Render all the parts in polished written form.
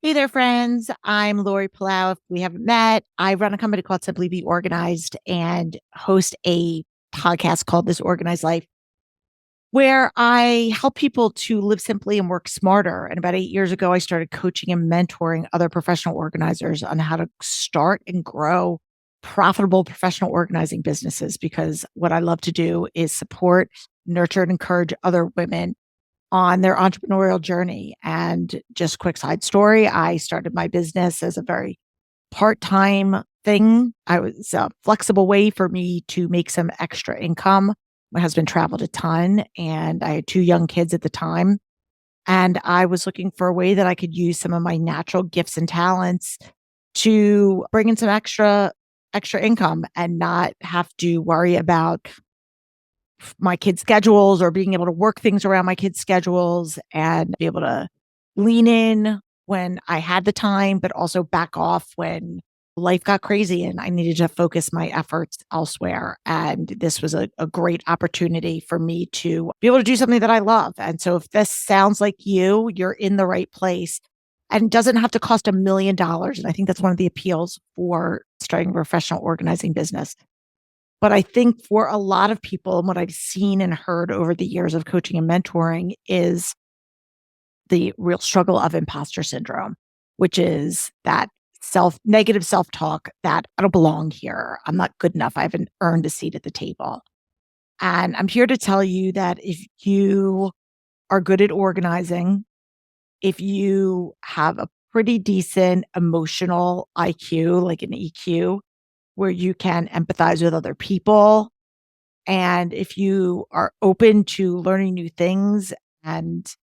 Hey there, friends. I'm Lori Palau. If we haven't met, I run a company called Simply Be Organized and host a podcast called This Organized Life, where I help people to live simply and work smarter. And about 8 years ago, I started coaching and mentoring other professional organizers on how to start and grow profitable professional organizing businesses. Because what I love to do is support, nurture, and encourage other women on their entrepreneurial journey. And just quick side story, I started my business as a very part-time thing. I was a flexible way for me to make some extra income. My husband traveled a ton and I had two young kids at the time. And I was looking for a way that I could use some of my natural gifts and talents to bring in some extra income and not have to worry about my kids' schedules or being able to work things around my kids' schedules and be able to lean in when I had the time, but also back off when life got crazy and I needed to focus my efforts elsewhere. And this was a great opportunity for me to be able to do something that I love. And so if this sounds like you're in the right place and doesn't have to cost $1 million. And I think that's one of the appeals for starting a professional organizing business. But I think for a lot of people, and what I've seen and heard over the years of coaching and mentoring is the real struggle of imposter syndrome, which is that negative self talk that I don't belong here. I'm not good enough. I haven't earned a seat at the table. And I'm here to tell you that if you are good at organizing, if you have a pretty decent emotional IQ, like an EQ, where you can empathize with other people, and if you are open to learning new things and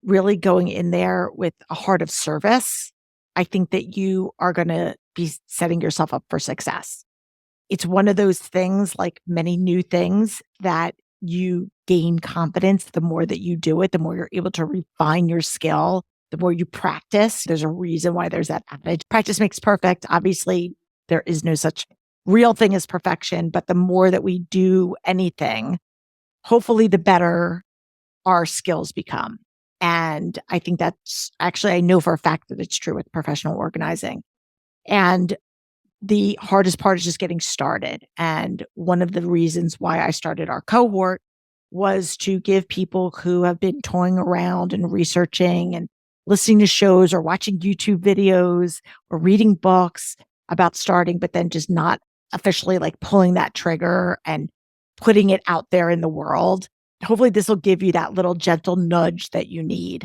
really going in there with a heart of service, I think that you are going to be setting yourself up for success. It's one of those things, like many new things, that you gain confidence the more that you do it, the more you're able to refine your skill, the more you practice. There's a reason why there's that adage. Practice makes perfect. Obviously, there is no such real thing as perfection, but the more that we do anything, hopefully the better our skills become. And I think that's actually, I know for a fact that it's true with professional organizing. And the hardest part is just getting started. And one of the reasons why I started our cohort was to give people who have been toying around and researching and listening to shows or watching YouTube videos or reading books about starting, but then just not officially like pulling that trigger and putting it out there in the world. Hopefully, this will give you that little gentle nudge that you need.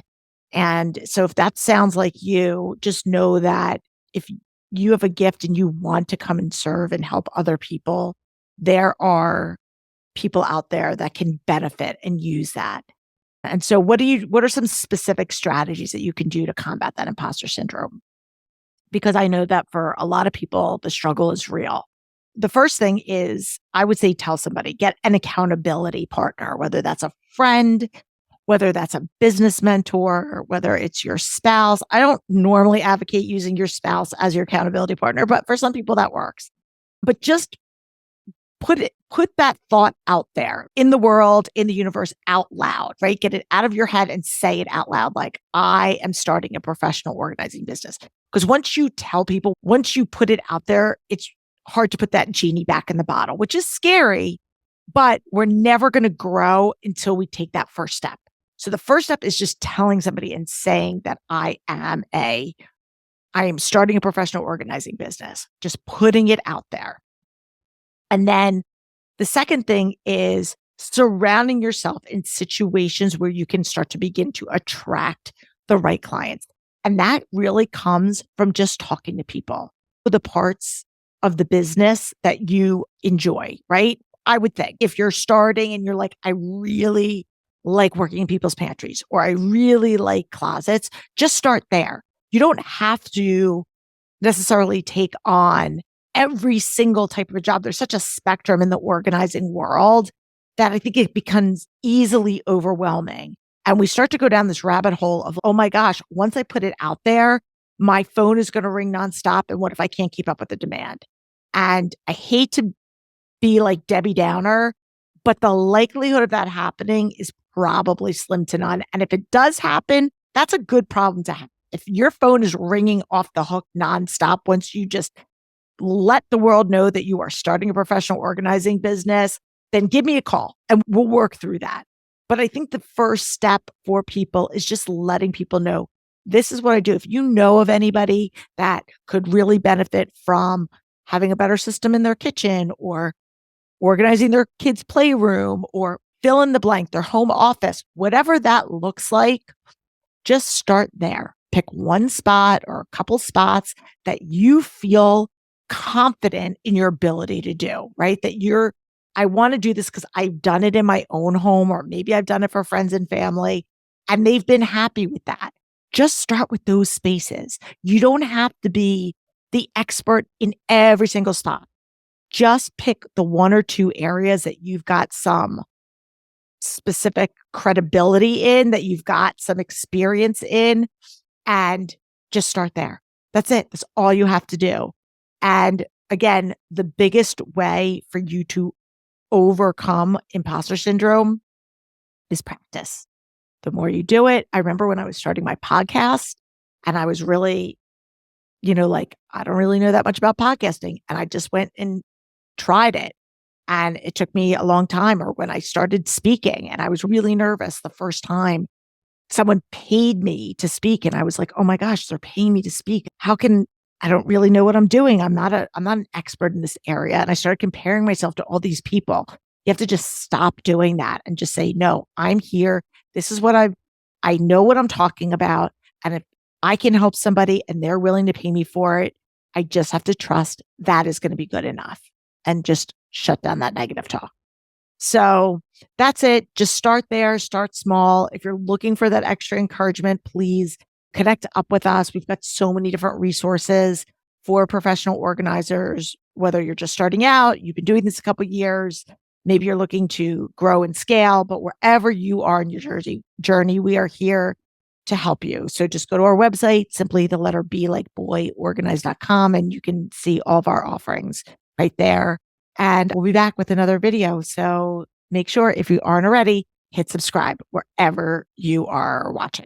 And so, if that sounds like you, just know that if you have a gift and you want to come and serve and help other people, there are people out there that can benefit and use that. And so what are some specific strategies that you can do to combat that imposter syndrome? Because I know that for a lot of people, the struggle is real. The first thing is, I would say, tell somebody, get an accountability partner, whether that's a friend, whether that's a business mentor, whether it's your spouse. I don't normally advocate using your spouse as your accountability partner, but for some people that works. But just put that thought out there in the world, in the universe, out loud, right? Get it out of your head and say it out loud. Like, I am starting a professional organizing business. Because once you tell people, once you put it out there, it's hard to put that genie back in the bottle, which is scary, but we're never going to grow until we take that first step. So the first step is just telling somebody and saying that I am starting a professional organizing business, just putting it out there. And then the second thing is surrounding yourself in situations where you can start to begin to attract the right clients. And that really comes from just talking to people, the parts of the business that you enjoy, right? I would think if you're starting and you're like, I really like working in people's pantries or I really like closets, just start there. You don't have to necessarily take on every single type of a job. There's such a spectrum in the organizing world that I think it becomes easily overwhelming. And we start to go down this rabbit hole of, oh my gosh, once I put it out there, my phone is going to ring nonstop. And what if I can't keep up with the demand? And I hate to be like Debbie Downer, but the likelihood of that happening is probably slim to none. And if it does happen, that's a good problem to have. If your phone is ringing off the hook nonstop, once you just let the world know that you are starting a professional organizing business, then give me a call and we'll work through that. But I think the first step for people is just letting people know this is what I do. If you know of anybody that could really benefit from having a better system in their kitchen or organizing their kids' playroom or fill in the blank, their home office, whatever that looks like, just start there. Pick one spot or a couple spots that you feel confident in your ability to do, right? That I want to do this because I've done it in my own home, or maybe I've done it for friends and family, and they've been happy with that. Just start with those spaces. You don't have to be the expert in every single spot. Just pick the one or two areas that you've got some specific credibility in, that you've got some experience in, and just start there. That's it. That's all you have to do. And again, the biggest way for you to overcome imposter syndrome is practice. The more you do it, I remember when I was starting my podcast and I was really, like, I don't really know that much about podcasting. And I just went and tried it. And it took me a long time. Or when I started speaking and I was really nervous the first time someone paid me to speak, and I was like, oh my gosh, they're paying me to speak. I don't really know what I'm doing. I'm not an expert in this area. And I started comparing myself to all these people. You have to just stop doing that and just say, no, I'm here. This is what I know what I'm talking about. And if I can help somebody and they're willing to pay me for it, I just have to trust that is going to be good enough, and just shut down that negative talk. So that's it. Just start there, start small. If you're looking for that extra encouragement, please connect up with us. We've got so many different resources for professional organizers, whether you're just starting out, you've been doing this a couple of years, maybe you're looking to grow and scale, but wherever you are in your journey, we are here to help you. So just go to our website, simply the letter B like boy, organize.com, and you can see all of our offerings right there. And we'll be back with another video. So make sure, if you aren't already, hit subscribe wherever you are watching.